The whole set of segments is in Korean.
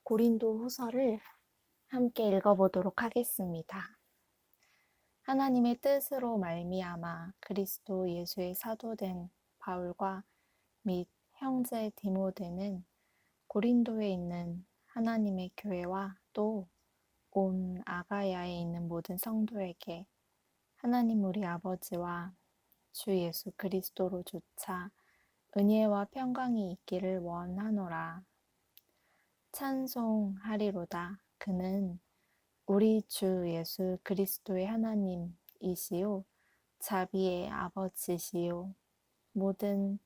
고린도 후서를 함께 읽어보도록 하겠습니다. 하나님의 뜻으로 말미암아 그리스도 예수의 사도된 바울과 및 형제 디모데는 고린도에 있는 하나님의 교회와 또 온 아가야에 있는 모든 성도에게 하나님 우리 아버지와 주 예수 그리스도로조차 은혜와 평강이 있기를 원하노라. 찬송하리로다. 그는 우리 주 예수 그리스도의 하나님이시요 자비의 아버지시요 모든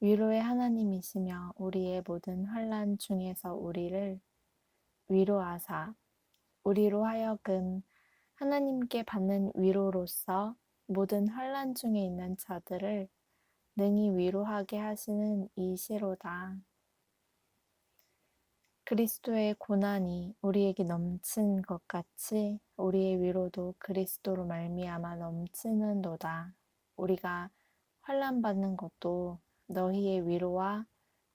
위로의 하나님이시며 우리의 모든 환난 중에서 우리를 위로하사 우리로 하여금 하나님께 받는 위로로서 모든 환난 중에 있는 자들을 능히 위로하게 하시는 이시로다. 그리스도의 고난이 우리에게 넘친 것 같이 우리의 위로도 그리스도로 말미암아 넘치는도다. 우리가 환난 받는 것도 너희의 위로와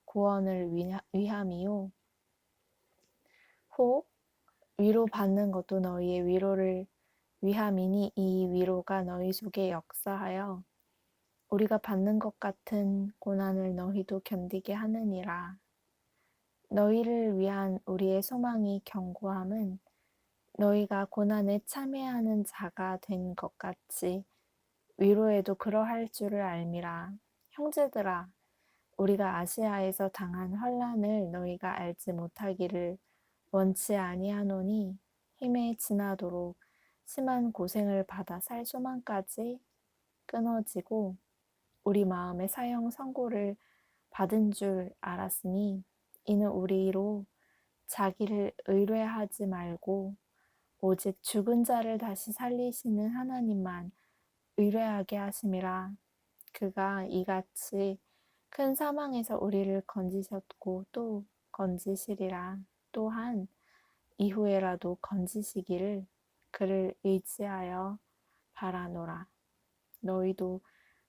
구원을 위함이요 혹 위로 받는 것도 너희의 위로를 위함이니 이 위로가 너희 속에 역사하여 우리가 받는 것 같은 고난을 너희도 견디게 하느니라. 너희를 위한 우리의 소망이 견고함은 너희가 고난에 참여하는 자가 된 것 같이 위로에도 그러할 줄을 알미라. 형제들아, 우리가 아시아에서 당한 환난을 너희가 알지 못하기를 원치 아니하노니 힘에 지나도록 심한 고생을 받아 살 소망까지 끊어지고 우리 마음의 사형 선고를 받은 줄 알았으니 이는 우리로 자기를 의뢰하지 말고 오직 죽은 자를 다시 살리시는 하나님만 의뢰하게 하심이라. 그가 이같이 큰 사망에서 우리를 건지셨고 또 건지시리라. 또한 이후에라도 건지시기를 그를 의지하여 바라노라. 너희도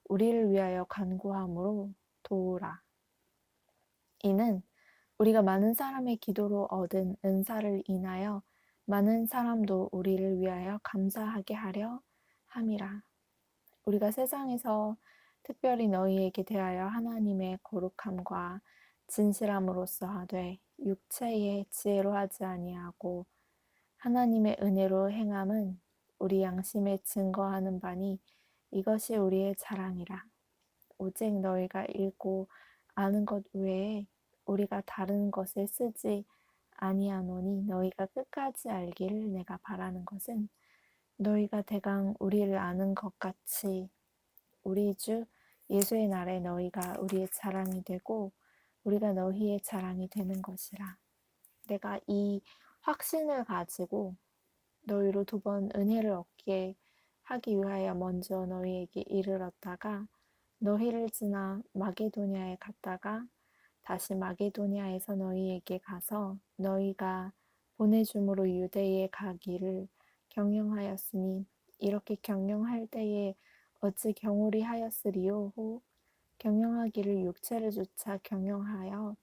우리를 위하여 간구함으로 도우라. 이는 우리가 많은 사람의 기도로 얻은 은사를 인하여 많은 사람도 우리를 위하여 감사하게 하려 함이라. 우리가 세상에서 특별히 너희에게 대하여 하나님의 거룩함과 진실함으로써 하되 육체의 지혜로 하지 아니하고 하나님의 은혜로 행함은 우리 양심에 증거하는 바니 이것이 우리의 자랑이라. 오직 너희가 읽고 아는 것 외에 우리가 다른 것에 쓰지 아니하노니 너희가 끝까지 알기를 내가 바라는 것은 너희가 대강 우리를 아는 것 같이 우리 주 예수의 날에 너희가 우리의 자랑이 되고 우리가 너희의 자랑이 되는 것이라. 내가 이 확신을 가지고 너희로 두 번 은혜를 얻게 하기 위하여 먼저 너희에게 이르렀다가 너희를 지나 마게도냐에 갔다가 다시 마게도냐에서 너희에게 가서 너희가 보내줌으로 유대에 가기를 경영하였으니 이렇게 경영할 때에 어찌 경홀히 하였으리요. 혹 경영하기를 육체를 조차 경영하여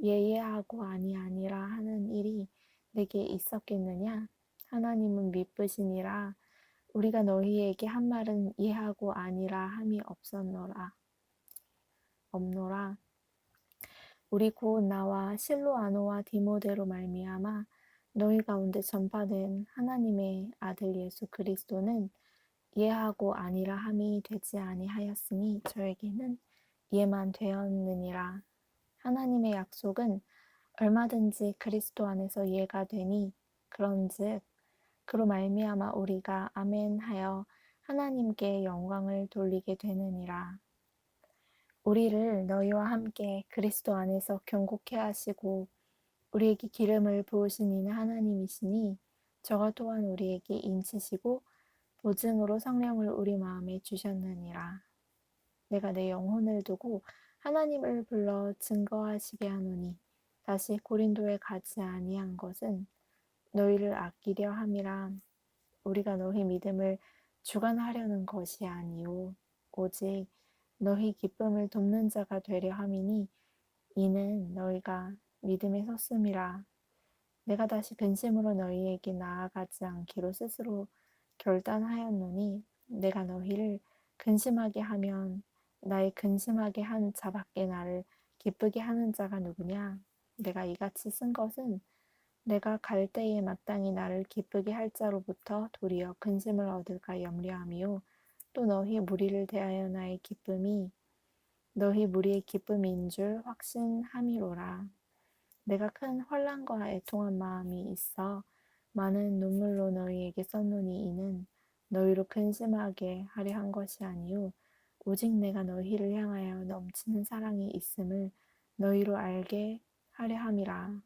예예하고 아니하니라 하는 일이 내게 있었겠느냐? 하나님은 미쁘시니라. 우리가 너희에게 한 말은 예하고 아니라 함이 없노라. 우리 곧 나와 실로아노와 디모데로 말미암아 너희 가운데 전파된 하나님의 아들 예수 그리스도는 예하고 아니라 함이 되지 아니하였으니 저에게는 예만 되었느니라. 하나님의 약속은 얼마든지 그리스도 안에서 예가 되니 그런즉 그로 말미암아 우리가 아멘하여 하나님께 영광을 돌리게 되느니라. 우리를 너희와 함께 그리스도 안에서 경고케 하시고 우리에게 기름을 부으신 이는 하나님이시니 저가 또한 우리에게 인치시고 보증으로 성령을 우리 마음에 주셨느니라. 내가 내 영혼을 두고 하나님을 불러 증거하시게 하노니 다시 고린도에 가지 아니한 것은 너희를 아끼려 함이라. 우리가 너희 믿음을 주관하려는 것이 아니요 오직 너희 기쁨을 돕는 자가 되려 함이니 이는 너희가 믿음에 섰음이라. 내가 다시 근심으로 너희에게 나아가지 않기로 스스로 결단하였노니 내가 너희를 근심하게 하면 나의 근심하게 한 자밖에 나를 기쁘게 하는 자가 누구냐? 내가 이같이 쓴 것은 내가 갈 때에 마땅히 나를 기쁘게 할 자로부터 도리어 근심을 얻을까 염려함이요. 또 너희 무리를 대하여 나의 기쁨이 너희 무리의 기쁨인 줄 확신함이로라. 내가 큰 혼란과 애통한 마음이 있어 많은 눈물로 너희에게 썼노니 이는 너희로 근심하게 하려 한 것이 아니요 오직 내가 너희를 향하여 넘치는 사랑이 있음을 너희로 알게 하려 함이라.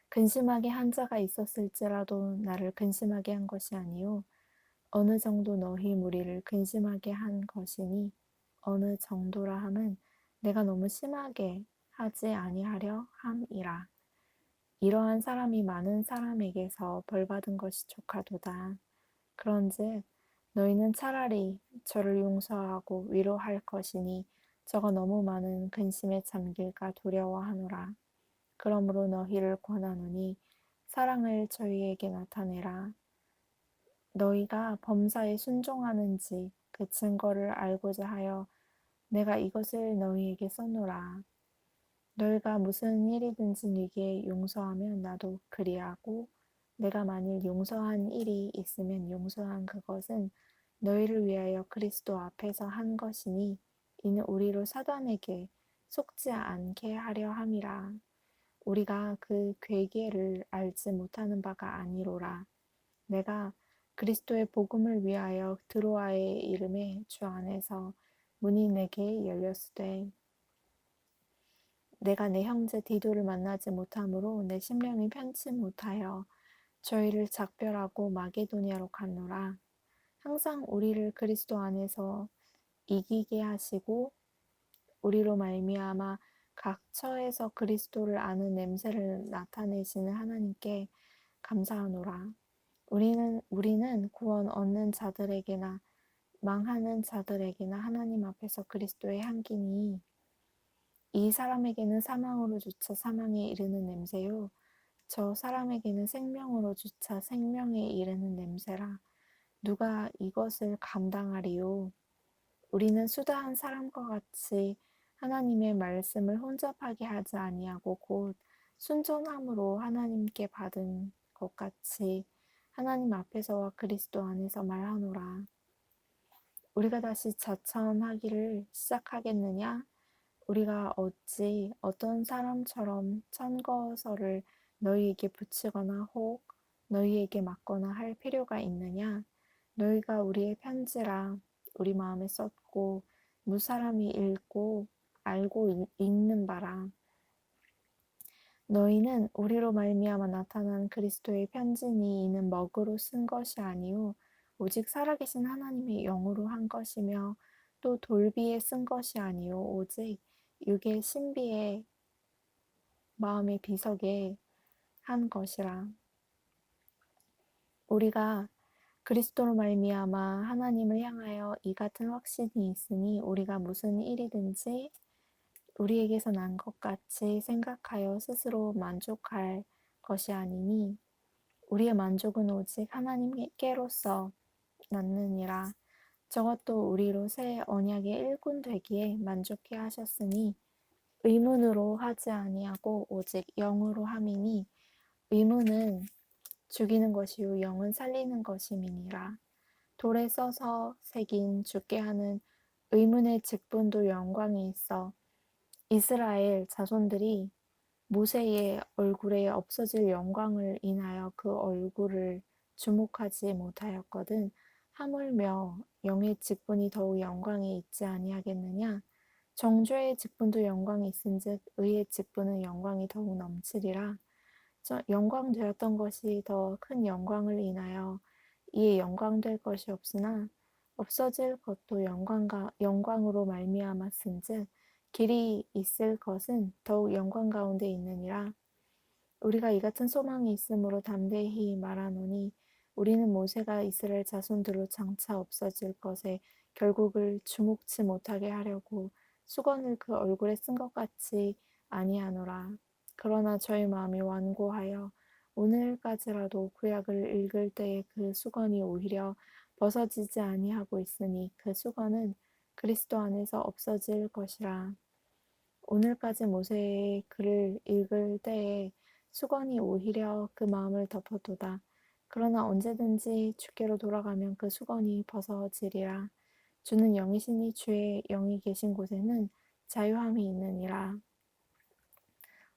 근심하게 한 자가 있었을지라도 나를 근심하게 한 것이 아니요 어느 정도 너희 무리를 근심하게 한 것이니 어느 정도라 함은 내가 너무 심하게 하지 아니하려 함이라. 이러한 사람이 많은 사람에게서 벌받은 것이 족하도다. 그런즉 너희는 차라리 저를 용서하고 위로할 것이니 저가 너무 많은 근심에 잠길까 두려워하노라. 그러므로 너희를 권하노니 사랑을 저희에게 나타내라. 너희가 범사에 순종하는지 그 증거를 알고자 하여 내가 이것을 너희에게 써노라. 너희가 무슨 일이든지 네게 용서하면 나도 그리하고 내가 만일 용서한 일이 있으면 용서한 그것은 너희를 위하여 그리스도 앞에서 한 것이니 이는 우리로 사단에게 속지 않게 하려 함이라. 우리가 그 괴계를 알지 못하는 바가 아니로라. 내가 그리스도의 복음을 위하여 드로아의 이름에 주 안에서 문이 내게 열렸으되 내가 내 형제 디도를 만나지 못함으로 내 심령이 편치 못하여 저희를 작별하고 마게도니아로 갔노라. 항상 우리를 그리스도 안에서 이기게 하시고 우리로 말미암아 각 처에서 그리스도를 아는 냄새를 나타내시는 하나님께 감사하노라. 우리는 구원 얻는 자들에게나 망하는 자들에게나 하나님 앞에서 그리스도의 향기니 이 사람에게는 사망으로 주차 사망에 이르는 냄새요 저 사람에게는 생명으로 주차 생명에 이르는 냄새라. 누가 이것을 감당하리요? 우리는 수다한 사람과 같이 하나님의 말씀을 혼잡하게 하지 아니하고 곧 순전함으로 하나님께 받은 것 같이 하나님 앞에서와 그리스도 안에서 말하노라. 우리가 다시 자천하기를 시작하겠느냐? 우리가 어찌 어떤 사람처럼 천거서를 너희에게 붙이거나 혹 너희에게 맞거나 할 필요가 있느냐? 너희가 우리의 편지라 우리 마음에 썼고 무사람이 읽고 알고 읽는 바라. 너희는 우리로 말미암아 나타난 그리스도의 편지니 이는 먹으로 쓴 것이 아니요 오직 살아계신 하나님의 영으로 한 것이며 또 돌비에 쓴 것이 아니요 오직 육의 신비의 마음의 비석에 한 것이라. 우리가 그리스도로 말미암아 하나님을 향하여 이 같은 확신이 있으니 우리가 무슨 일이든지 우리에게서 난 것 같이 생각하여 스스로 만족할 것이 아니니 우리의 만족은 오직 하나님께로서 났느니라. 저것도 우리로 새 언약의 일꾼 되기에 만족해 하셨으니 의문으로 하지 아니하고 오직 영으로 함이니 의문은 죽이는 것이요 영은 살리는 것임이니라. 돌에 써서 새긴 죽게 하는 의문의 직분도 영광이 있어 이스라엘 자손들이 모세의 얼굴에 없어질 영광을 인하여 그 얼굴을 주목하지 못하였거든 하물며 영의 직분이 더욱 영광이 있지 아니하겠느냐 정죄의 직분도 영광이 있은즉 의의 직분은 영광이 더욱 넘치리라 영광되었던 것이 더 큰 영광을 인하여 이에 영광될 것이 없으나 없어질 것도 영광으로 말미암았은즉 길이 있을 것은 더욱 영광 가운데 있느니라. 우리가 이 같은 소망이 있으므로 담대히 말하노니 우리는 모세가 이스라엘 자손들로 장차 없어질 것에 결국을 주목치 못하게 하려고 수건을 그 얼굴에 쓴 것 같이 아니하노라. 그러나 저희 마음이 완고하여 오늘까지라도 구약을 읽을 때에 그 수건이 오히려 벗어지지 아니하고 있으니 그 수건은 그리스도 안에서 없어질 것이라. 오늘까지 모세의 글을 읽을 때에 수건이 오히려 그 마음을 덮어도다. 그러나 언제든지 주께로 돌아가면 그 수건이 벗어지리라. 주는 영이시니 주의 영이 계신 곳에는 자유함이 있느니라.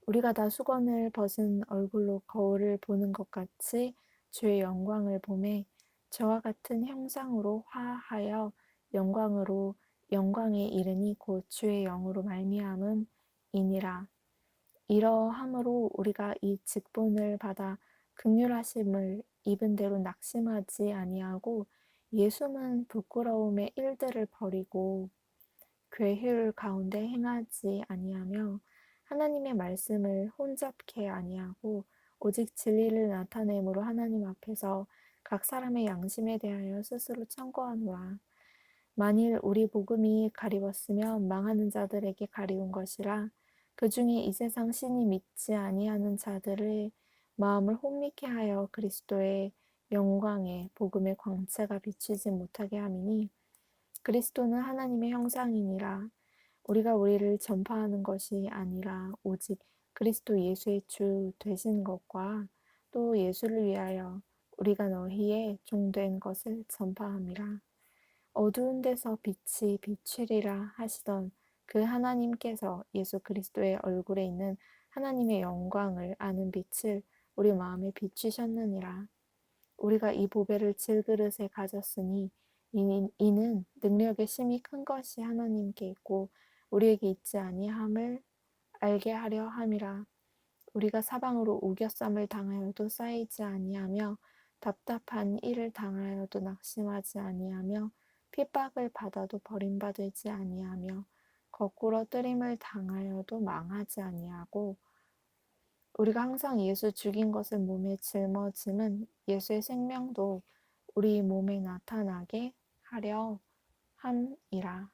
우리가 다 수건을 벗은 얼굴로 거울을 보는 것 같이 주의 영광을 보매 저와 같은 형상으로 화하여 영광으로 영광에 이르니 곧 주의 영으로 말미암음이니라. 이러함으로 우리가 이 직분을 받아 긍휼하심을 입은 대로 낙심하지 아니하고 예수는 부끄러움의 일들을 버리고 괴휼 가운데 행하지 아니하며 하나님의 말씀을 혼잡케 아니하고 오직 진리를 나타내므로 하나님 앞에서 각 사람의 양심에 대하여 스스로 청구하노라. 만일 우리 복음이 가리웠으면 망하는 자들에게 가리운 것이라. 그 중에 이 세상 신이 믿지 아니하는 자들의 마음을 혼미케 하여 그리스도의 영광에 복음의 광채가 비치지 못하게 함이니 그리스도는 하나님의 형상이니라. 우리가 우리를 전파하는 것이 아니라 오직 그리스도 예수의 주 되신 것과 또 예수를 위하여 우리가 너희의 종된 것을 전파함이라. 어두운 데서 빛이 비추리라 하시던 그 하나님께서 예수 그리스도의 얼굴에 있는 하나님의 영광을 아는 빛을 우리 마음에 비추셨느니라. 우리가 이 보배를 질그릇에 가졌으니 이는 능력의 심이 큰 것이 하나님께 있고 우리에게 있지 아니함을 알게 하려 함이라. 우리가 사방으로 우겨쌈을 당하여도 쌓이지 아니하며 답답한 일을 당하여도 낙심하지 아니하며 핍박을 받아도 버림받지 아니하며 거꾸로 뜨림을 당하여도 망하지 아니하고 우리가 항상 예수 죽인 것을 몸에 짊어짐은 예수의 생명도 우리 몸에 나타나게 하려 함이라.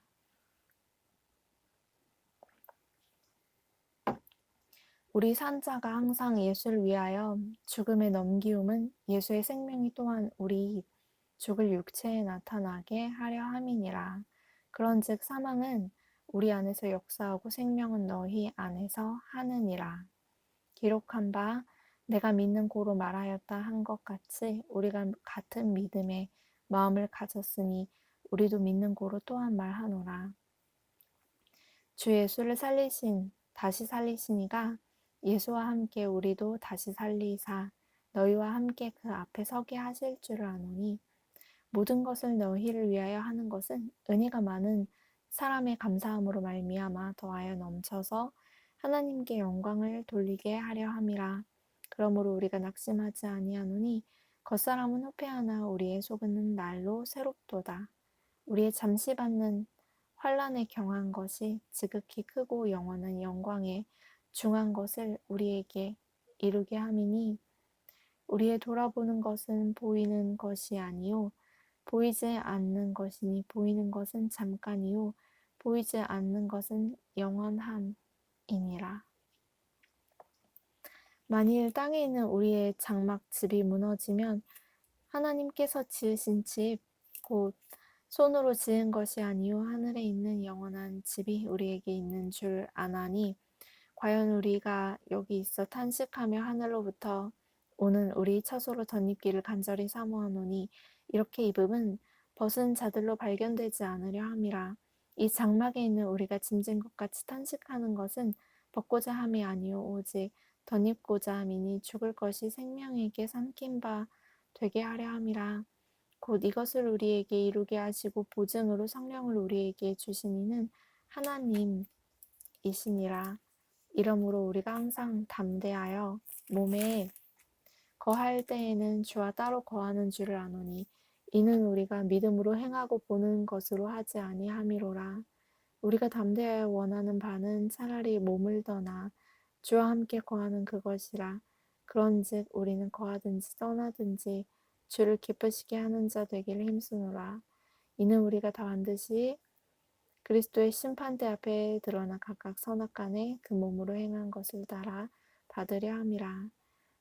우리 산자가 항상 예수를 위하여 죽음에 넘기움은 예수의 생명이 또한 우리 죽을 육체에 나타나게 하려 함이니라. 그런즉 사망은 우리 안에서 역사하고 생명은 너희 안에서 하느니라. 기록한 바 내가 믿는 고로 말하였다 한 것 같이 우리가 같은 믿음의 마음을 가졌으니 우리도 믿는 고로 또한 말하노라. 주 예수를 다시 살리시니가 예수와 함께 우리도 다시 살리사 너희와 함께 그 앞에 서게 하실 줄을 아노니 모든 것을 너희를 위하여 하는 것은 은혜가 많은 사람의 감사함으로 말미암아 더하여 넘쳐서 하나님께 영광을 돌리게 하려 함이라. 그러므로 우리가 낙심하지 아니하노니 겉사람은 후패하나 우리의 속은 날로 새롭도다. 우리의 잠시 받는 환난에 경한 것이 지극히 크고 영원한 영광에 중한 것을 우리에게 이루게 함이니 우리의 돌아보는 것은 보이는 것이 아니요 보이지 않는 것이니 보이는 것은 잠깐이요 보이지 않는 것은 영원함이니라. 만일 땅에 있는 우리의 장막 집이 무너지면 하나님께서 지으신 집 곧 손으로 지은 것이 아니요 하늘에 있는 영원한 집이 우리에게 있는 줄 아나니 과연 우리가 여기 있어 탄식하며 하늘로부터 오는 우리 처소로 덧입기를 간절히 사모하노니 이렇게 입음은 벗은 자들로 발견되지 않으려 함이라. 이 장막에 있는 우리가 짐진 것 같이 탄식하는 것은 벗고자 함이 아니요 오직 덧입고자 함이니 죽을 것이 생명에게 삼킨 바 되게 하려 함이라. 곧 이것을 우리에게 이루게 하시고 보증으로 성령을 우리에게 주신 이는 하나님이시니라. 이러므로 우리가 항상 담대하여 몸에 거할 때에는 주와 따로 거하는 줄을 아노니 이는 우리가 믿음으로 행하고 보는 것으로 하지 아니함이로라. 우리가 담대하여 원하는 바는 차라리 몸을 떠나 주와 함께 거하는 그것이라. 그런즉 우리는 거하든지 떠나든지 주를 기쁘시게 하는 자 되기를 힘쓰노라. 이는 우리가 다 반드시 그리스도의 심판대 앞에 드러나 각각 선악간에 그 몸으로 행한 것을 따라 받으려 함이라.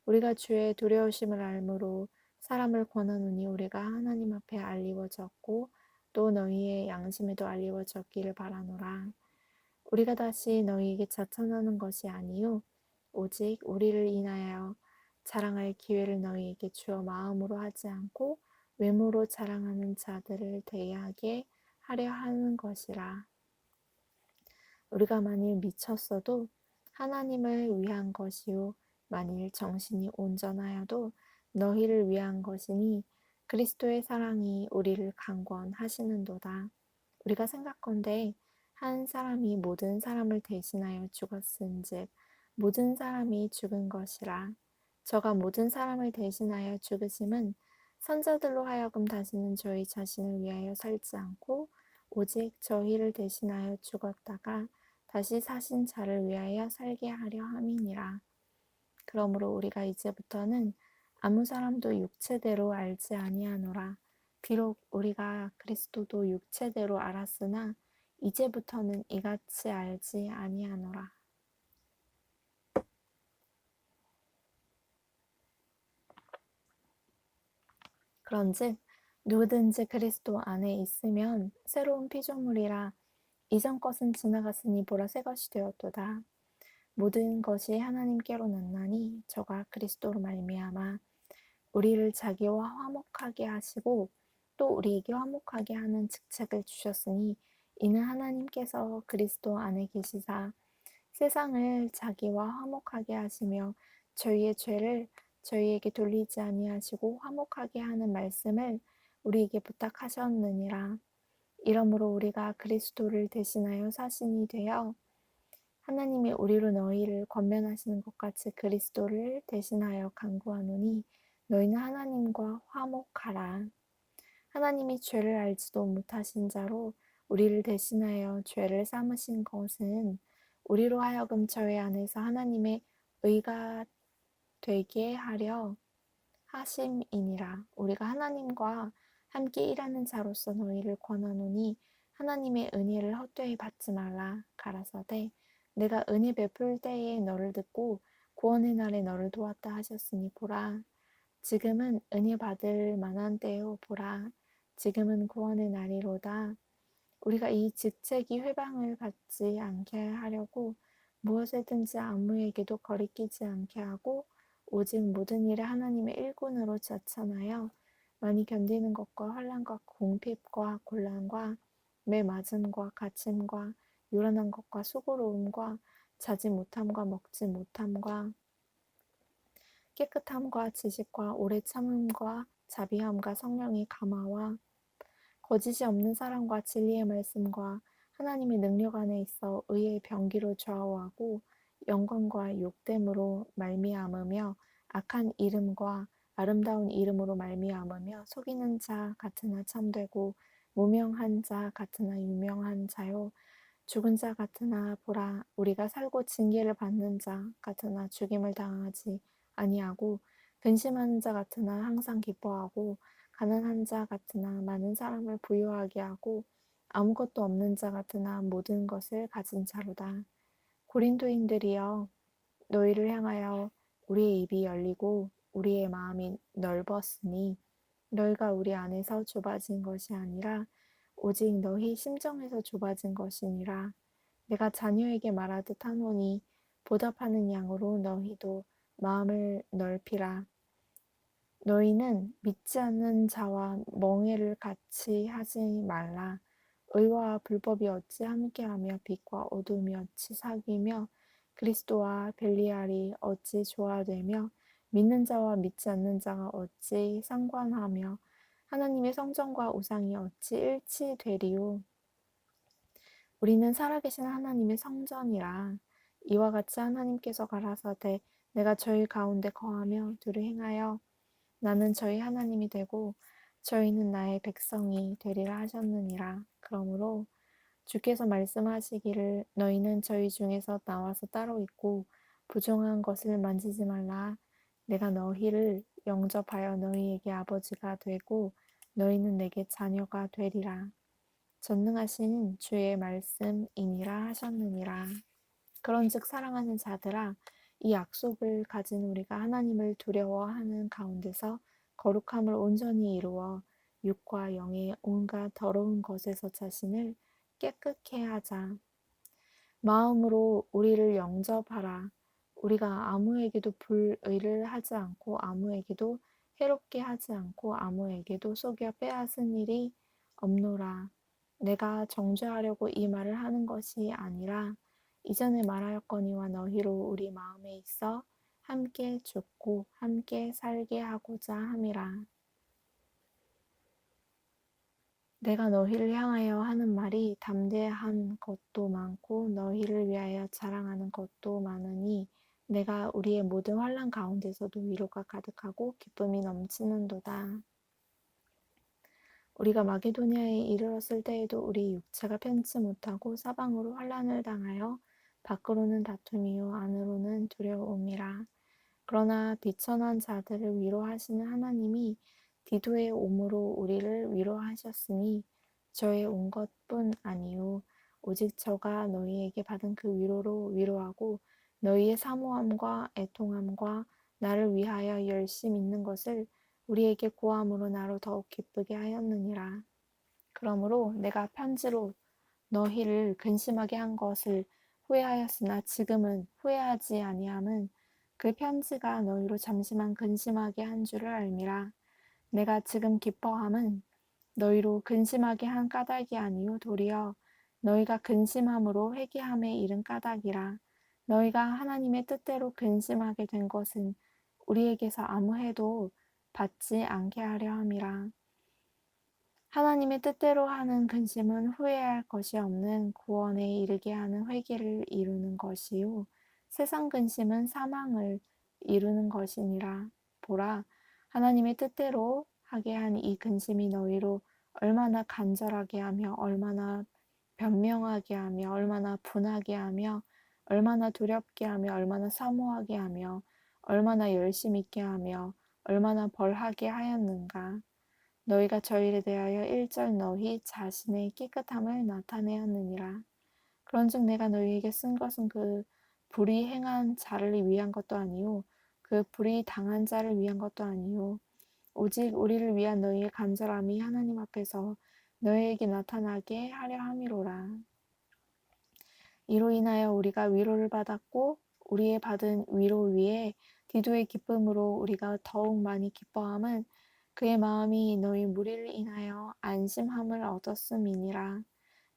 우리가 주의 두려우심을 알므로 사람을 권하노니 우리가 하나님 앞에 알리워졌고 또 너희의 양심에도 알리워졌기를 바라노라. 우리가 다시 너희에게 자천하는 것이 아니요 오직 우리를 인하여 자랑할 기회를 너희에게 주어 마음으로 하지 않고 외모로 자랑하는 자들을 대하게 하려 하는 것이라. 우리가 만일 미쳤어도 하나님을 위한 것이요 만일 정신이 온전하여도 너희를 위한 것이니 그리스도의 사랑이 우리를 강권하시는도다. 우리가 생각건대 한 사람이 모든 사람을 대신하여 죽었은즉 모든 사람이 죽은 것이라. 저가 모든 사람을 대신하여 죽으심은 선자들로 하여금 다시는 저희 자신을 위하여 살지 않고 오직 저희를 대신하여 죽었다가 다시 사신 자를 위하여 살게 하려 함이니라. 그러므로 우리가 이제부터는 아무 사람도 육체대로 알지 아니하노라. 비록 우리가 그리스도도 육체대로 알았으나 이제부터는 이같이 알지 아니하노라. 그런즉 누구든지 그리스도 안에 있으면 새로운 피조물이라. 이전 것은 지나갔으니 보라 새 것이 되었도다. 모든 것이 하나님께로 났나니 저가 그리스도로 말미암아 우리를 자기와 화목하게 하시고 또 우리에게 화목하게 하는 직책을 주셨으니 이는 하나님께서 그리스도 안에 계시사 세상을 자기와 화목하게 하시며 저희의 죄를 저희에게 돌리지 아니하시고 화목하게 하는 말씀을 우리에게 부탁하셨느니라. 이러므로 우리가 그리스도를 대신하여 사신이 되어 하나님이 우리로 너희를 권면하시는 것 같이 그리스도를 대신하여 간구하노니 너희는 하나님과 화목하라. 하나님이 죄를 알지도 못하신 자로 우리를 대신하여 죄를 삼으신 것은 우리로 하여금 저희 안에서 하나님의 의가 되게 하려 하심이니라. 우리가 하나님과 함께 일하는 자로서 너희를 권하노니 하나님의 은혜를 헛되이 받지 말라. 가라사대 내가 은혜 베풀 때에 너를 듣고 구원의 날에 너를 도왔다 하셨으니 보라. 지금은 은혜 받을 만한 때요 보라. 지금은 구원의 날이로다. 우리가 이 직책이 회방을 받지 않게 하려고 무엇이든지 아무에게도 거리끼지 않게 하고 오직 모든 일에 하나님의 일꾼으로 자천하여 많이 견디는 것과 환난과 궁핍과 곤란과 매 맞음과 갇힘과 요란한 것과 수고로움과 자지 못함과 먹지 못함과 깨끗함과 지식과 오래 참음과 자비함과 성령의 감화와 거짓이 없는 사랑과 진리의 말씀과 하나님의 능력 안에 있어 의의 병기로 좌우하고 영광과 욕됨으로 말미암으며 악한 이름과 아름다운 이름으로 말미암으며 속이는 자 같으나 참되고 무명한 자 같으나 유명한 자요 죽은 자 같으나 보라 우리가 살고 징계를 받는 자 같으나 죽임을 당하지 아니하고 근심하는 자 같으나 항상 기뻐하고 가난한 자 같으나 많은 사람을 부유하게 하고 아무것도 없는 자 같으나 모든 것을 가진 자로다. 고린도인들이여 너희를 향하여 우리의 입이 열리고 우리의 마음이 넓었으니 너희가 우리 안에서 좁아진 것이 아니라 오직 너희 심정에서 좁아진 것이니라. 내가 자녀에게 말하듯 하노니 보답하는 양으로 너희도 마음을 넓히라. 너희는 믿지 않는 자와 멍해를 같이 하지 말라. 의와 불법이 어찌 함께하며 빛과 어둠이 어찌 사귀며 그리스도와 벨리알이 어찌 조화되며 믿는 자와 믿지 않는 자가 어찌 상관하며 하나님의 성전과 우상이 어찌 일치되리요. 우리는 살아계신 하나님의 성전이라. 이와 같이 하나님께서 가라사대 내가 저희 가운데 거하며 둘을 행하여 나는 저희 하나님이 되고 저희는 나의 백성이 되리라 하셨느니라. 그러므로 주께서 말씀하시기를 너희는 저희 중에서 나와서 따로 있고 부정한 것을 만지지 말라. 내가 너희를 영접하여 너희에게 아버지가 되고 너희는 내게 자녀가 되리라. 전능하신 주의 말씀이니라 하셨느니라. 그런즉 사랑하는 자들아 이 약속을 가진 우리가 하나님을 두려워하는 가운데서 거룩함을 온전히 이루어 육과 영의 온갖 더러운 것에서 자신을 깨끗게 하자. 마음으로 우리를 영접하라. 우리가 아무에게도 불의를 하지 않고 아무에게도 해롭게 하지 않고 아무에게도 속여 빼앗은 일이 없노라. 내가 정죄하려고 이 말을 하는 것이 아니라 이전에 말하였거니와 너희로 우리 마음에 있어 함께 죽고 함께 살게 하고자 함이라. 내가 너희를 향하여 하는 말이 담대한 것도 많고 너희를 위하여 자랑하는 것도 많으니 내가 우리의 모든 환난 가운데서도 위로가 가득하고 기쁨이 넘치는도다. 우리가 마게도냐에 이르렀을 때에도 우리 육체가 편치 못하고 사방으로 환난을 당하여 밖으로는 다툼이요 안으로는 두려움이라. 그러나 비천한 자들을 위로하시는 하나님이 디도의 오므로 우리를 위로하셨으니 저의 온 것뿐 아니요 오직 저가 너희에게 받은 그 위로로 위로하고 너희의 사모함과 애통함과 나를 위하여 열심 있는 것을 우리에게 고함으로 나로 더욱 기쁘게 하였느니라. 그러므로 내가 편지로 너희를 근심하게 한 것을 후회하였으나 지금은 후회하지 아니함은 그 편지가 너희로 잠시만 근심하게 한 줄을 알미라. 내가 지금 기뻐함은 너희로 근심하게 한 까닭이 아니요 도리어 너희가 근심함으로 회개함에 이른 까닭이라. 너희가 하나님의 뜻대로 근심하게 된 것은 우리에게서 아무 해도 받지 않게 하려 함이라. 하나님의 뜻대로 하는 근심은 후회할 것이 없는 구원에 이르게 하는 회개를 이루는 것이요 세상 근심은 사망을 이루는 것이니라. 보라, 하나님의 뜻대로 하게 한 이 근심이 너희로 얼마나 간절하게 하며 얼마나 변명하게 하며 얼마나 분하게 하며 얼마나 두렵게 하며 얼마나 사모하게 하며 얼마나 열심 있게 하며 얼마나 벌하게 하였는가. 너희가 저희에 대하여 일절 너희 자신의 깨끗함을 나타내었느니라. 그런즉 내가 너희에게 쓴 것은 그 불의 행한 자를 위한 것도 아니요 그 불의 당한 자를 위한 것도 아니요 오직 우리를 위한 너희의 간절함이 하나님 앞에서 너희에게 나타나게 하려 함이로라. 이로 인하여 우리가 위로를 받았고 우리의 받은 위로 위에 디도의 기쁨으로 우리가 더욱 많이 기뻐함은 그의 마음이 너희 무리를 인하여 안심함을 얻었음이니라.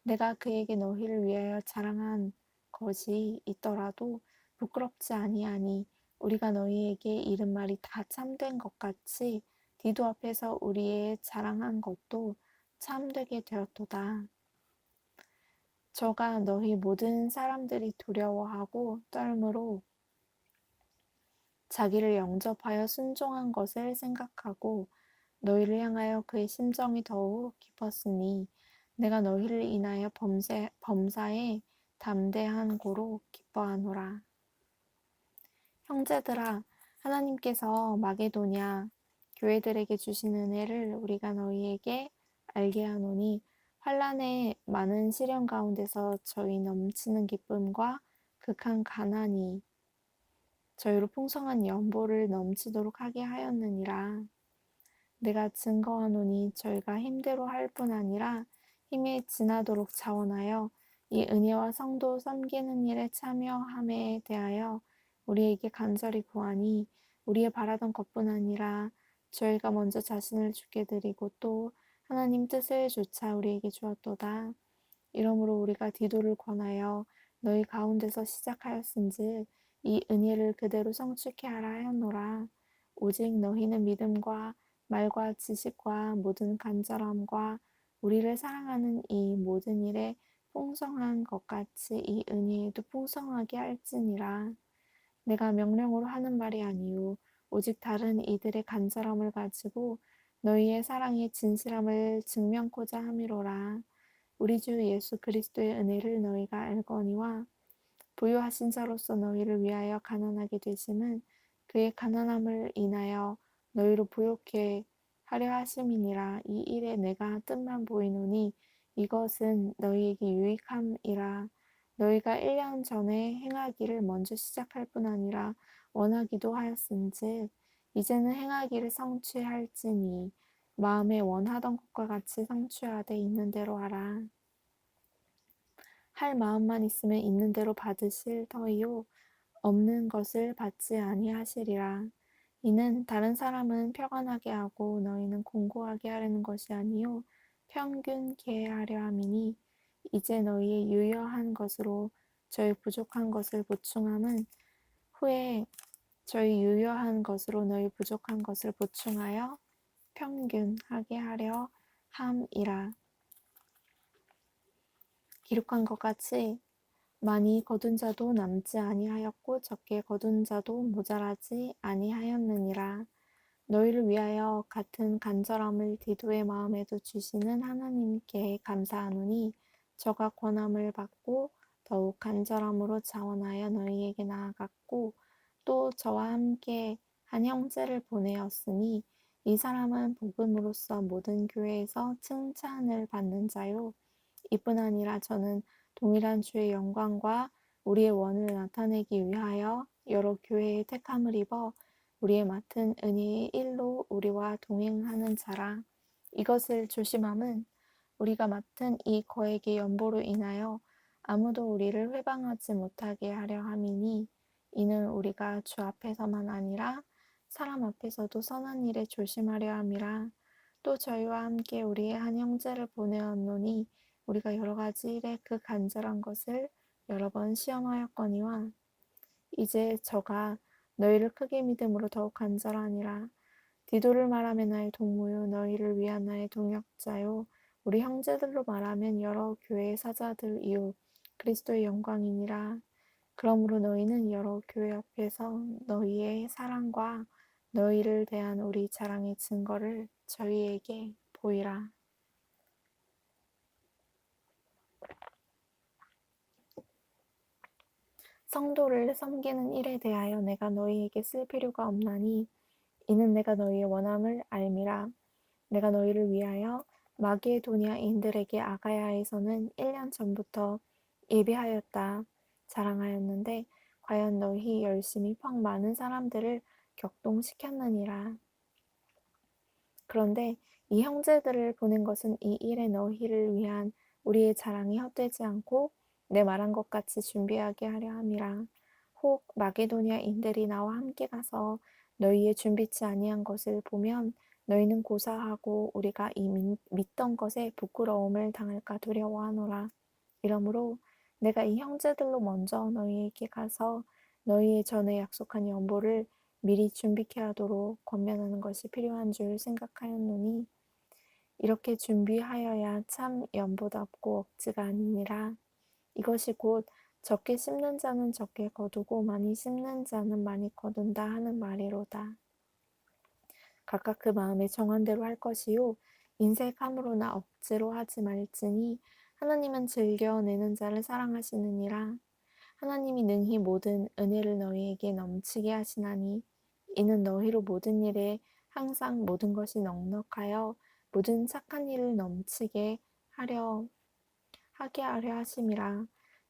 내가 그에게 너희를 위하여 자랑한 것이 있더라도 부끄럽지 아니하니 우리가 너희에게 이른 말이 다 참된 것 같이 디도 앞에서 우리의 자랑한 것도 참되게 되었도다. 저가 너희 모든 사람들이 두려워하고 떨므로 자기를 영접하여 순종한 것을 생각하고 너희를 향하여 그의 심정이 더욱 깊었으니 내가 너희를 인하여 범사에 담대한 고로 기뻐하노라. 형제들아, 하나님께서 마게도냐 교회들에게 주신 은혜를 우리가 너희에게 알게 하노니 환난의 많은 시련 가운데서 저희 넘치는 기쁨과 극한 가난이 저희로 풍성한 연보를 넘치도록 하게 하였느니라. 내가 증거하노니 저희가 힘대로 할 뿐 아니라 힘이 지나도록 자원하여 이 은혜와 성도 섬기는 일에 참여함에 대하여 우리에게 간절히 구하니 우리의 바라던 것뿐 아니라 저희가 먼저 자신을 주께 드리고 또 하나님 뜻을 조차 우리에게 주었도다. 이러므로 우리가 디도를 권하여 너희 가운데서 시작하였은즉 이 은혜를 그대로 성취케 하라 하였노라. 오직 너희는 믿음과 말과 지식과 모든 간절함과 우리를 사랑하는 이 모든 일에 풍성한 것 같이 이 은혜에도 풍성하게 할지니라. 내가 명령으로 하는 말이 아니요 오직 다른 이들의 간절함을 가지고 너희의 사랑의 진실함을 증명코자 함이로라. 우리 주 예수 그리스도의 은혜를 너희가 알거니와 부유하신 자로서 너희를 위하여 가난하게 되심은 그의 가난함을 인하여 너희로 부욕해 하려 하심이니라. 이 일에 내가 뜻만 보이노니 이것은 너희에게 유익함이라. 너희가 1년 전에 행하기를 먼저 시작할 뿐 아니라 원하기도 하였은즉 이제는 행하기를 성취할지니 마음에 원하던 것과 같이 성취하되 있는 대로 하라. 할 마음만 있으면 있는 대로 받으실 터이요 없는 것을 받지 아니하시리라. 이는 다른 사람은 평안하게 하고 너희는 공고하게 하려는 것이 아니요 평균케 하려 함이니 이제 너희의 유효한 것으로 저희 부족한 것을 보충함은 후에 저희 유효한 것으로 너희 부족한 것을 보충하여 평균하게 하려 함이라. 기록한 것 같이 많이 거둔 자도 남지 아니하였고 적게 거둔 자도 모자라지 아니하였느니라. 너희를 위하여 같은 간절함을 디도의 마음에도 주시는 하나님께 감사하노니 저가 권함을 받고 더욱 간절함으로 자원하여 너희에게 나아갔고 또 저와 함께 한 형제를 보내었으니 이 사람은 복음으로써 모든 교회에서 칭찬을 받는 자요 이뿐 아니라 저는 동일한 주의 영광과 우리의 원을 나타내기 위하여 여러 교회의 택함을 입어 우리의 맡은 은혜의 일로 우리와 동행하는 자라. 이것을 조심함은 우리가 맡은 이 거액의 연보로 인하여 아무도 우리를 회방하지 못하게 하려 함이니 이는 우리가 주 앞에서만 아니라 사람 앞에서도 선한 일에 조심하려 함이라. 또 저희와 함께 우리의 한 형제를 보내었노니 우리가 여러 가지 일에 그 간절한 것을 여러 번 시험하였거니와 이제 저가 너희를 크게 믿음으로 더욱 간절하니라. 디도를 말하면 나의 동무요 너희를 위한 나의 동역자요 우리 형제들로 말하면 여러 교회의 사자들이요 그리스도의 영광이니라. 그러므로 너희는 여러 교회 앞에서 너희의 사랑과 너희를 대한 우리 자랑의 증거를 저희에게 보이라. 성도를 섬기는 일에 대하여 내가 너희에게 쓸 필요가 없나니 이는 내가 너희의 원함을 알미라. 내가 너희를 위하여 마게도니아인들에게 아가야에서는 1년 전부터 예비하였다 자랑하였는데 과연 너희 열심히 퍽 많은 사람들을 격동시켰느니라. 그런데 이 형제들을 보낸 것은 이 일에 너희를 위한 우리의 자랑이 헛되지 않고 내 말한 것 같이 준비하게 하려 함이라. 혹 마게도니아인들이 나와 함께 가서 너희의 준비치 아니한 것을 보면 너희는 고사하고 우리가 이 믿던 것에 부끄러움을 당할까 두려워하노라. 이러므로 내가 이 형제들로 먼저 너희에게 가서 너희의 전에 약속한 연보를 미리 준비케 하도록 권면하는 것이 필요한 줄 생각하였노니 이렇게 준비하여야 참 연보답고 억지가 아니니라. 이것이 곧 적게 심는 자는 적게 거두고 많이 심는 자는 많이 거둔다 하는 말이로다. 각각 그 마음에 정한 대로 할 것이요 인색함으로나 억지로 하지 말지니 하나님은 즐겨 내는 자를 사랑하시느니라. 하나님이 능히 모든 은혜를 너희에게 넘치게 하시나니 이는 너희로 모든 일에 항상 모든 것이 넉넉하여 모든 착한 일을 넘치게 하게 하려 하심이라.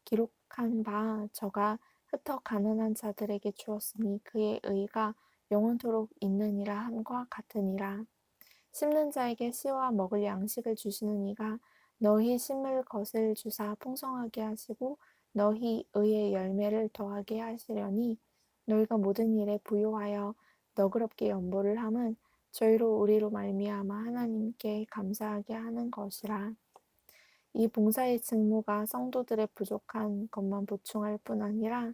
기록한 바 저가 흩어 가난한 자들에게 주었으니 그의 의가 영원토록 있느니라 함과 같으니라. 심는 자에게 씨와 먹을 양식을 주시는 이가 너희 심을 것을 주사 풍성하게 하시고 너희 의의 열매를 더하게 하시려니 너희가 모든 일에 부요하여 너그럽게 연보를 함은 저희로 우리로 말미암아 하나님께 감사하게 하는 것이라. 이 봉사의 직무가 성도들의 부족한 것만 보충할 뿐 아니라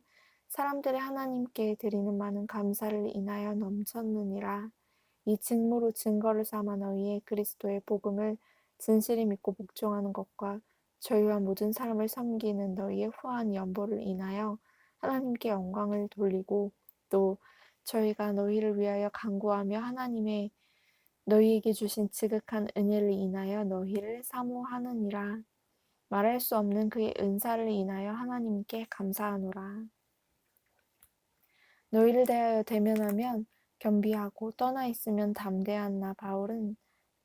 사람들의 하나님께 드리는 많은 감사를 인하여 넘쳤느니라. 이 직무로 증거를 삼아 너희의 그리스도의 복음을 진실히 믿고 복종하는 것과 저희와 모든 사람을 섬기는 너희의 후한 연보를 인하여 하나님께 영광을 돌리고 또 저희가 너희를 위하여 간구하며 하나님의 너희에게 주신 지극한 은혜를 인하여 너희를 사모하느니라. 말할 수 없는 그의 은사를 인하여 하나님께 감사하노라. 너희를 대하여 대면하면 겸비하고 떠나 있으면 담대한 나 바울은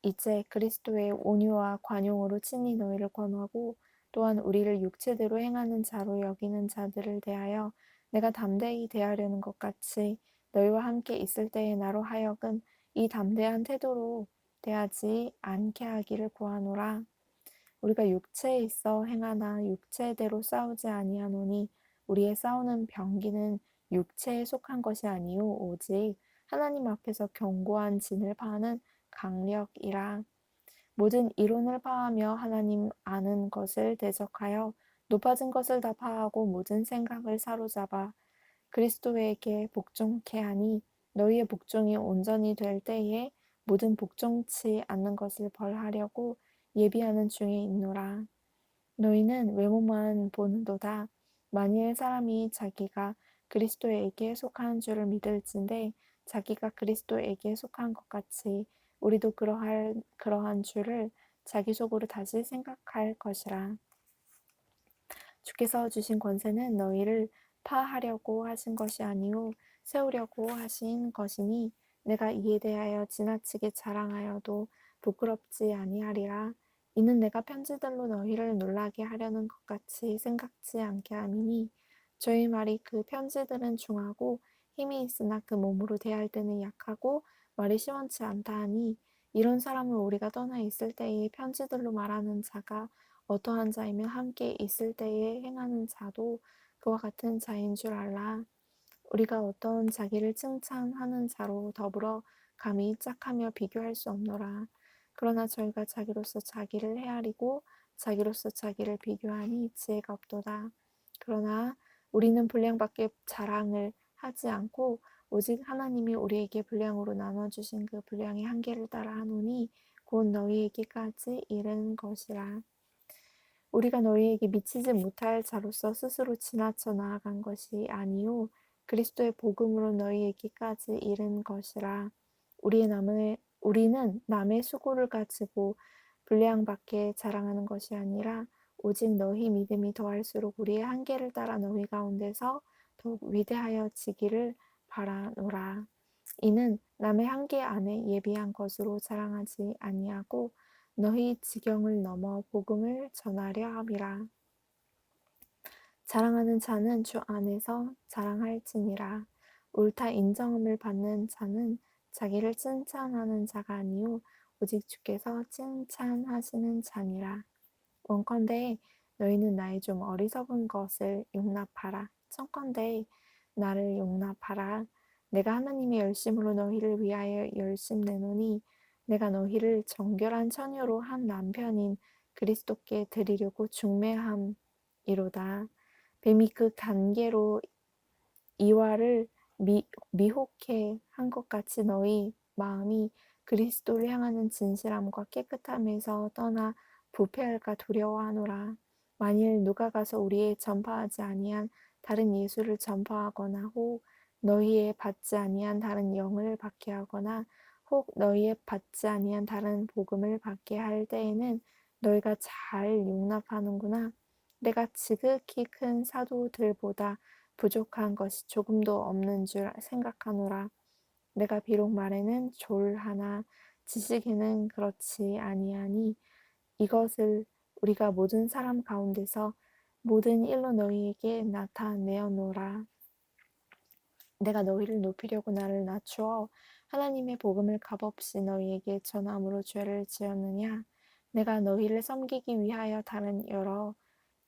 이제 그리스도의 온유와 관용으로 친히 너희를 권하고 또한 우리를 육체대로 행하는 자로 여기는 자들을 대하여 내가 담대히 대하려는 것 같이 너희와 함께 있을 때에 나로 하여금 이 담대한 태도로 대하지 않게 하기를 구하노라. 우리가 육체에 있어 행하나 육체대로 싸우지 아니하노니 우리의 싸우는 병기는 육체에 속한 것이 아니요 오직 하나님 앞에서 견고한 진을 파하는 강력이라. 모든 이론을 파하며 하나님 아는 것을 대적하여 높아진 것을 다 파하고 모든 생각을 사로잡아 그리스도에게 복종케 하니 너희의 복종이 온전히 될 때에 모든 복종치 않는 것을 벌하려고 예비하는 중에 있노라. 너희는 외모만 보는도다. 만일 사람이 자기가 그리스도에게 속한 줄을 믿을진데 자기가 그리스도에게 속한 것 같이 우리도 그러한 줄을 자기 속으로 다시 생각할 것이라. 주께서 주신 권세는 너희를 파하려고 하신 것이 아니요 세우려고 하신 것이니 내가 이에 대하여 지나치게 자랑하여도 부끄럽지 아니하리라. 이는 내가 편지들로 너희를 놀라게 하려는 것 같이 생각지 않게 함이니 저희 말이 그 편지들은 중하고 힘이 있으나 그 몸으로 대할 때는 약하고 말이 시원치 않다 하니 이런 사람을 우리가 떠나 있을 때에 편지들로 말하는 자가 어떠한 자이면 함께 있을 때에 행하는 자도 그와 같은 자인 줄 알라. 우리가 어떤 자기를 칭찬하는 자로 더불어 감히 짝하며 비교할 수 없노라. 그러나 저희가 자기로서 자기를 헤아리고 자기로서 자기를 비교하니 지혜가 없도다. 그러나 우리는 분량밖에 자랑을 하지 않고 오직 하나님이 우리에게 분량으로 나눠주신 그 분량의 한계를 따라 하노니 곧 너희에게까지 이른 것이라. 우리가 너희에게 미치지 못할 자로서 스스로 지나쳐 나아간 것이 아니요 그리스도의 복음으로 너희에게까지 이른 것이라. 우리는 남의 수고를 가지고 분량밖에 자랑하는 것이 아니라 오직 너희 믿음이 더할수록 우리의 한계를 따라 너희 가운데서 더욱 위대하여지기를 바라노라. 이는 남의 한계 안에 예비한 것으로 자랑하지 아니하고 너희 지경을 넘어 복음을 전하려 함이라. 자랑하는 자는 주 안에서 자랑할지니라. 옳다 인정함을 받는 자는 자기를 칭찬하는 자가 아니요 오직 주께서 칭찬하시는 자니라. 원컨대 너희는 나의 좀 어리석은 것을 용납하라. 청컨대 나를 용납하라. 내가 하나님의 열심으로 너희를 위하여 열심내노니 내가 너희를 정결한 처녀로 한 남편인 그리스도께 드리려고 중매함이로다. 뱀이 그 간계로 이와를 미혹해 한 것 같이 너희 마음이 그리스도를 향하는 진실함과 깨끗함에서 떠나 부패할까 두려워하노라. 만일 누가 가서 우리의 전파하지 아니한 다른 예수를 전파하거나 혹 너희의 받지 아니한 다른 영을 받게 하거나 혹 너희의 받지 아니한 다른 복음을 받게 할 때에는 너희가 잘 용납하는구나. 내가 지극히 큰 사도들보다 부족한 것이 조금도 없는 줄 생각하노라. 내가 비록 말에는 졸하나 지식에는 그렇지 아니하니 이것을 우리가 모든 사람 가운데서 모든 일로 너희에게 나타내어노라. 내가 너희를 높이려고 나를 낮추어 하나님의 복음을 값없이 너희에게 전함으로 죄를 지었느냐? 내가 너희를 섬기기 위하여 다른 여러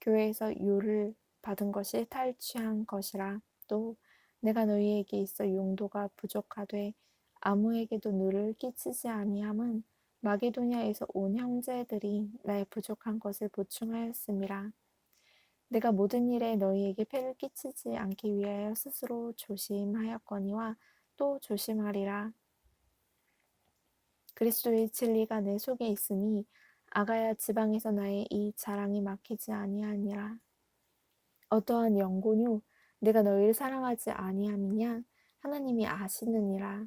교회에서 유를 받은 것이 탈취한 것이라. 또 내가 너희에게 있어 용도가 부족하되 아무에게도 누를 끼치지 아니함은 마게도냐에서 온 형제들이 나의 부족한 것을 보충하였음이라. 내가 모든 일에 너희에게 폐를 끼치지 않기 위하여 스스로 조심하였거니와 또 조심하리라. 그리스도의 진리가 내 속에 있으니 아가야 지방에서 나의 이 자랑이 막히지 아니하니라. 어떠한 영고뇨 내가 너희를 사랑하지 아니함이냐 하나님이 아시느니라.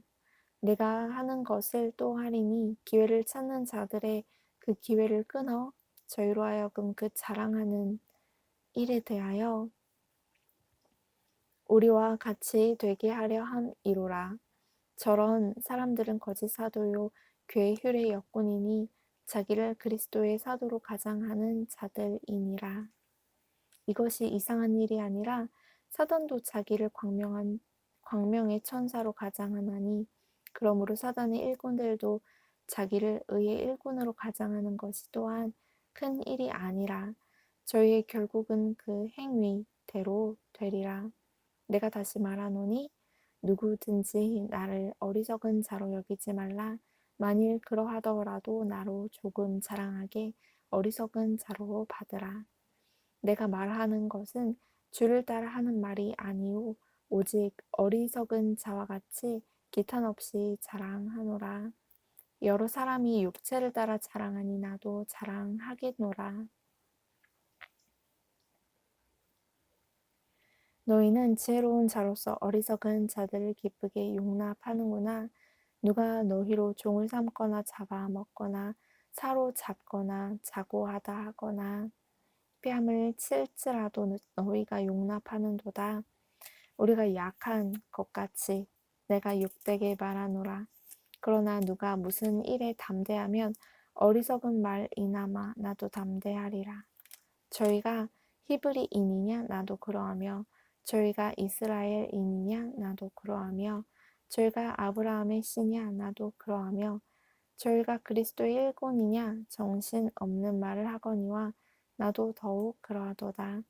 내가 하는 것을 또 하리니 기회를 찾는 자들의 그 기회를 끊어 저희로 하여금 그 자랑하는 일에 대하여 우리와 같이 되게 하려 함이로라. 저런 사람들은 거짓 사도요 교회 율의 역군이니 자기를 그리스도의 사도로 가장하는 자들이니라. 이것이 이상한 일이 아니라 사단도 자기를 광명의 천사로 가장하나니 그러므로 사단의 일꾼들도 자기를 의의 일꾼으로 가장하는 것이 또한 큰 일이 아니라 저희의 결국은 그 행위대로 되리라. 내가 다시 말하노니 누구든지 나를 어리석은 자로 여기지 말라. 만일 그러하더라도 나로 조금 자랑하게 어리석은 자로 받으라. 내가 말하는 것은 주를 따라 하는 말이 아니오 오직 어리석은 자와 같이 기탄 없이 자랑하노라. 여러 사람이 육체를 따라 자랑하니 나도 자랑하겠노라. 너희는 지혜로운 자로서 어리석은 자들을 기쁘게 용납하는구나. 누가 너희로 종을 삼거나 잡아먹거나 사로잡거나 자고하다 하거나 뺨을 칠지라도 너희가 용납하는도다. 우리가 약한 것 같이 내가 욕되게 말하노라. 그러나 누가 무슨 일에 담대하면 어리석은 말이나마 나도 담대하리라. 저희가 히브리인이냐 나도 그러하며 저희가 이스라엘인이냐 나도 그러하며 저희가 아브라함의 씨냐 나도 그러하며 저희가 그리스도의 일꾼이냐 정신 없는 말을 하거니와 나도 더욱 그러하도다.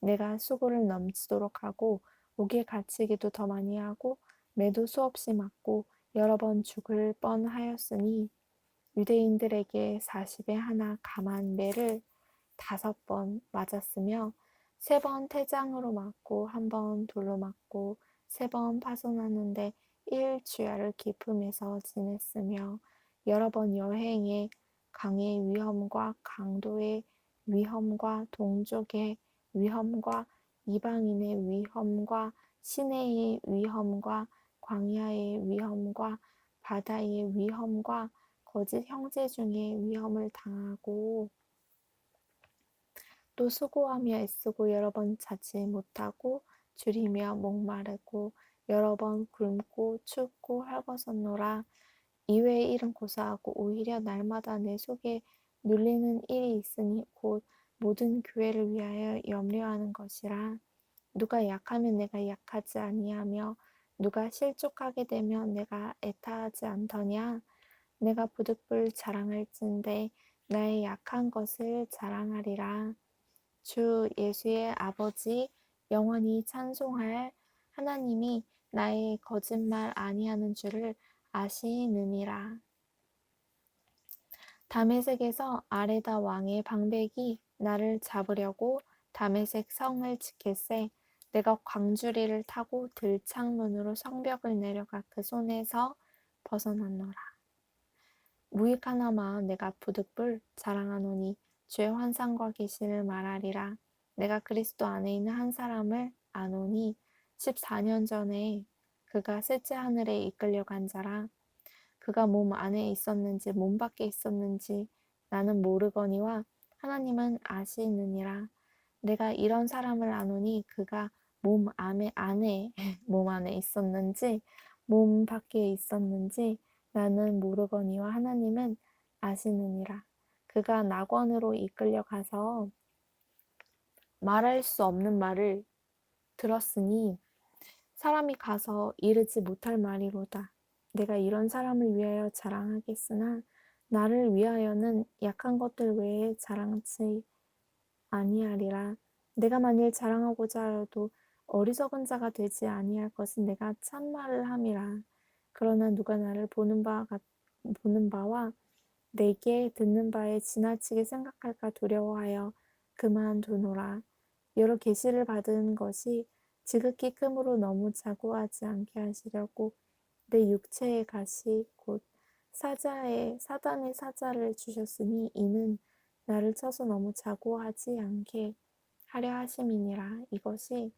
내가 수고를 넘치도록 하고 옥에 갇히기도 더 많이 하고 매도 수없이 맞고 여러 번 죽을 뻔하였으니 유대인들에게 40에 하나 감한 매를 5번 맞았으며 3번 태장으로 맞고 1번 돌로 맞고 3번 파손하는데 1주야를 기품에서 지냈으며 여러 번 여행에 강의 위험과 강도의 위험과 동족의 위험과 이방인의 위험과 시내의 위험과 광야의 위험과 바다의 위험과 거짓 형제 중에 위험을 당하고 또 수고하며 애쓰고 여러 번 자지 못하고 줄이며 목마르고 여러 번 굶고 춥고 헐벗었노라. 이외의 일은 고사하고 오히려 날마다 내 속에 눌리는 일이 있으니 곧 모든 교회를 위하여 염려하는 것이라. 누가 약하면 내가 약하지 아니하며 누가 실족하게 되면 내가 애타하지 않더냐. 내가 부득불 자랑할진대 나의 약한 것을 자랑하리라. 주 예수의 아버지 영원히 찬송할 하나님이 나의 거짓말 아니하는 줄을 아시느니라. 다메섹에서 아레다 왕의 방백이 나를 잡으려고 다메섹 성을 지킬세 내가 광주리를 타고 들창문으로 성벽을 내려가 그 손에서 벗어났노라. 무익하나마 내가 부득불 자랑하노니 주의 환상과 계시를 말하리라. 내가 그리스도 안에 있는 한 사람을 아노니 14년 전에 그가 셋째 하늘에 이끌려간 자라. 그가 몸 안에 있었는지 몸 밖에 있었는지 나는 모르거니와 하나님은 아시느니라. 내가 이런 사람을 아노니 그가 몸 안에 있었는지 몸 밖에 있었는지 나는 모르거니와 하나님은 아시느니라. 그가 낙원으로 이끌려 가서 말할 수 없는 말을 들었으니 사람이 가서 이르지 못할 말이로다. 내가 이런 사람을 위하여 자랑하겠으나 나를 위하여는 약한 것들 외에 자랑치 아니하리라. 내가 만일 자랑하고자 하여도 어리석은 자가 되지 아니할 것은 내가 참말을 함이라. 그러나 누가 나를 보는 바와 내게 듣는 바에 지나치게 생각할까 두려워하여 그만두노라. 여러 계시를 받은 것이 지극히 크므로 너무 자고하지 않게 하시려고 내 육체의 가시 곧 사단의 사자를 주셨으니 이는 나를 쳐서 너무 자고하지 않게 하려 하심이니라. 이것이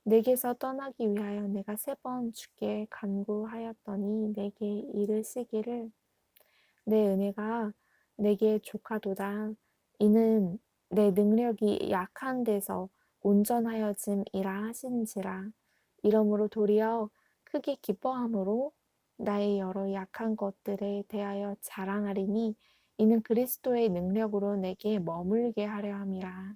내게서 떠나기 위하여 내가 3번 주께 간구하였더니 내게 이르시기를 내 은혜가 내게 족하도다. 이는 내 능력이 약한 데서 온전하여짐이라 하신지라. 이러므로 도리어 크게 기뻐함으로 나의 여러 약한 것들에 대하여 자랑하리니 이는 그리스도의 능력으로 내게 머물게 하려 함이라.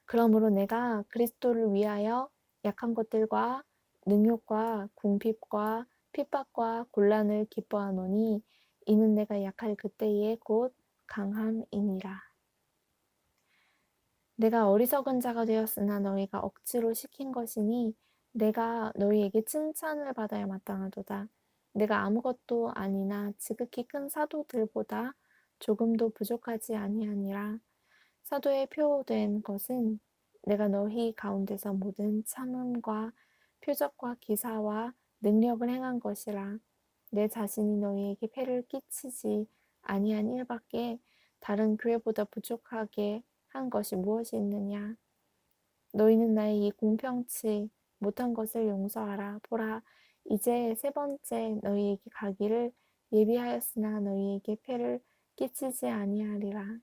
그러므로 내가 그리스도를 위하여 약한 것들과 능욕과 궁핍과 핍박과 곤란을 기뻐하노니 이는 내가 약할 그때에 곧 강함이니라. 내가 어리석은 자가 되었으나 너희가 억지로 시킨 것이니 내가 너희에게 칭찬을 받아야 마땅하도다. 내가 아무것도 아니나 지극히 큰 사도들보다 조금도 부족하지 아니하니라. 사도의 표된 것은 내가 너희 가운데서 모든 참음과 표적과 기사와 능력을 행한 것이라. 내 자신이 너희에게 폐를 끼치지 아니한 일밖에 다른 교회보다 부족하게 한 것이 무엇이 있느냐. 너희는 나의 이 공평치 못한 것을 용서하라. 보라, 이제 세 번째 너희에게 가기를 예비하였으나 너희에게 폐를 끼치지 아니하리라.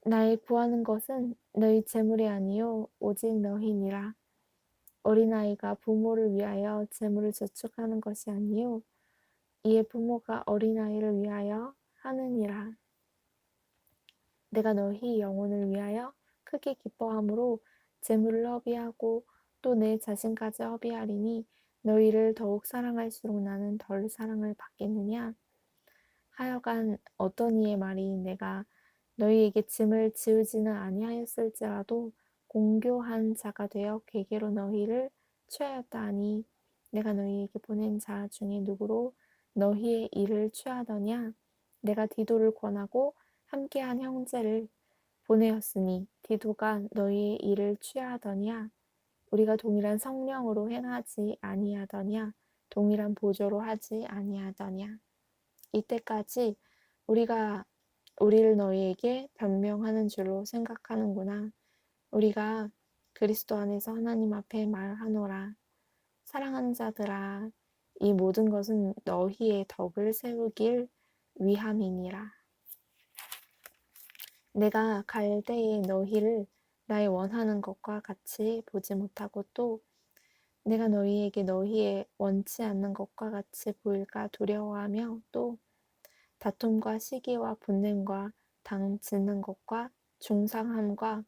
나의 구하는 것은 너희 재물이 아니요 오직 너희니라. 어린아이가 부모를 위하여 재물을 저축하는 것이 아니요 이에 부모가 어린아이를 위하여 하느니라. 내가 너희 영혼을 위하여 크게 기뻐함으로 재물을 허비하고 또 내 자신까지 허비하리니 너희를 더욱 사랑할수록 나는 덜 사랑을 받겠느냐. 하여간 어떤 이의 말이 내가 너희에게 짐을 지우지는 아니하였을지라도 공교한 자가 되어 괴계로 너희를 취하였다 하니 내가 너희에게 보낸 자 중에 누구로 너희의 일을 취하더냐. 내가 디도를 권하고 함께한 형제를 보내었으니 디도가 너희의 일을 취하더냐. 우리가 동일한 성령으로 행하지 아니하더냐. 동일한 보조로 하지 아니하더냐. 이때까지 우리가 우리를 너희에게 변명하는 줄로 생각하는구나. 우리가 그리스도 안에서 하나님 앞에 말하노라. 사랑하는 자들아, 이 모든 것은 너희의 덕을 세우길 위함이니라. 내가 갈 때에 너희를 나의 원하는 것과 같이 보지 못하고 또 내가 너희에게 너희의 원치 않는 것과 같이 보일까 두려워하며 또 다툼과 시기와 분냄과 당 짓는 것과 중상함과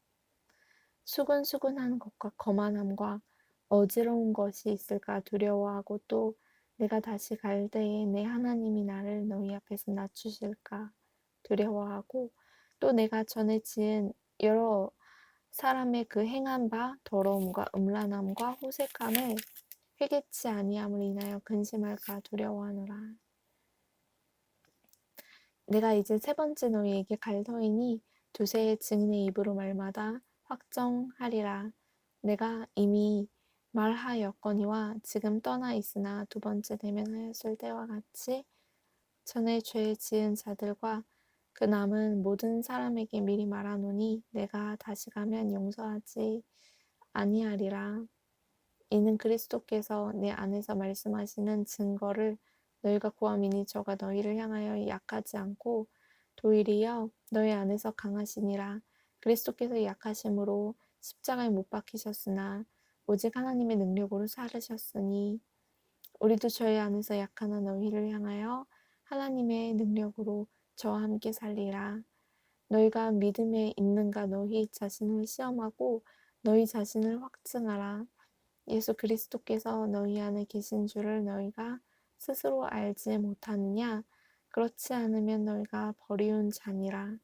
수근수근한 것과 거만함과 어지러운 것이 있을까 두려워하고 또 내가 다시 갈 때에 내 하나님이 나를 너희 앞에서 낮추실까 두려워하고 또 내가 전에 지은 여러 사람의 그 행한 바 더러움과 음란함과 호색함을 회개치 아니함을 인하여 근심할까 두려워하노라. 내가 이제 세 번째 너희에게 갈 터이니 두세 증인의 입으로 말마다 확정하리라. 내가 이미 말하였거니와 지금 떠나 있으나 두 번째 대면하였을 때와 같이 전에 죄 지은 자들과 그 남은 모든 사람에게 미리 말하노니 내가 다시 가면 용서하지 아니하리라. 이는 그리스도께서 내 안에서 말씀하시는 증거를 너희가 구함이니 저가 너희를 향하여 약하지 않고 도리어 너희 안에서 강하시니라. 그리스도께서 약하심으로 십자가에 못 박히셨으나 오직 하나님의 능력으로 살으셨으니 우리도 저희 안에서 약하나 너희를 향하여 하나님의 능력으로 저와 함께 살리라. 너희가 믿음에 있는가 너희 자신을 시험하고 너희 자신을 확증하라. 예수 그리스도께서 너희 안에 계신 줄을 너희가 스스로 알지 못하느냐? 그렇지 않으면 너희가 버리운 자니라.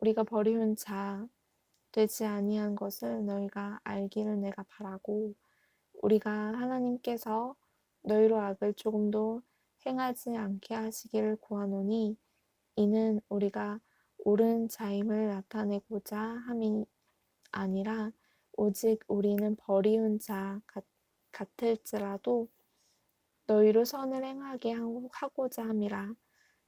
우리가 버리운 자 되지 아니한 것을 너희가 알기를 내가 바라고 우리가 하나님께서 너희로 악을 조금도 행하지 않게 하시기를 구하노니 이는 우리가 옳은 자임을 나타내고자 함이 아니라 오직 우리는 버리운 자 같을지라도 너희로 선을 행하게 하고자 함이라.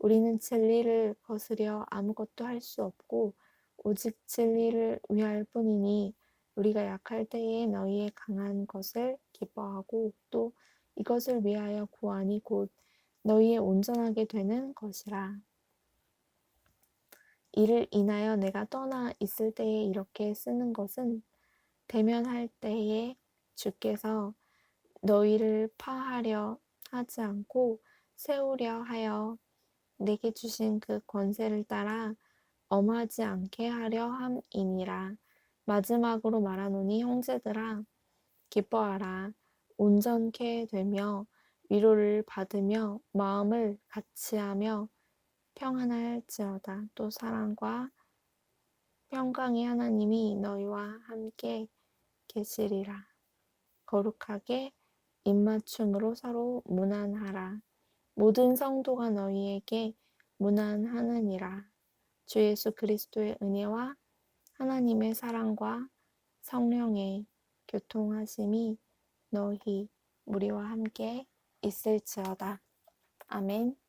우리는 진리를 거스려 아무것도 할 수 없고 오직 진리를 위할 뿐이니 우리가 약할 때에 너희의 강한 것을 기뻐하고 또 이것을 위하여 구하니 곧 너희의 온전하게 되는 것이라. 이를 인하여 내가 떠나 있을 때에 이렇게 쓰는 것은 대면할 때에 주께서 너희를 파하려 하지 않고 세우려 하여 내게 주신 그 권세를 따라 엄하지 않게 하려 함이니라. 마지막으로 말하노니 형제들아 기뻐하라. 온전케 되며 위로를 받으며 마음을 같이하며 평안할지어다. 또 사랑과 평강의 하나님이 너희와 함께 계시리라. 거룩하게 입맞춤으로 서로 문안하라. 모든 성도가 너희에게 문안하느니라. 주 예수 그리스도의 은혜와 하나님의 사랑과 성령의 교통하심이 너희 우리와 함께 있을지어다. 아멘.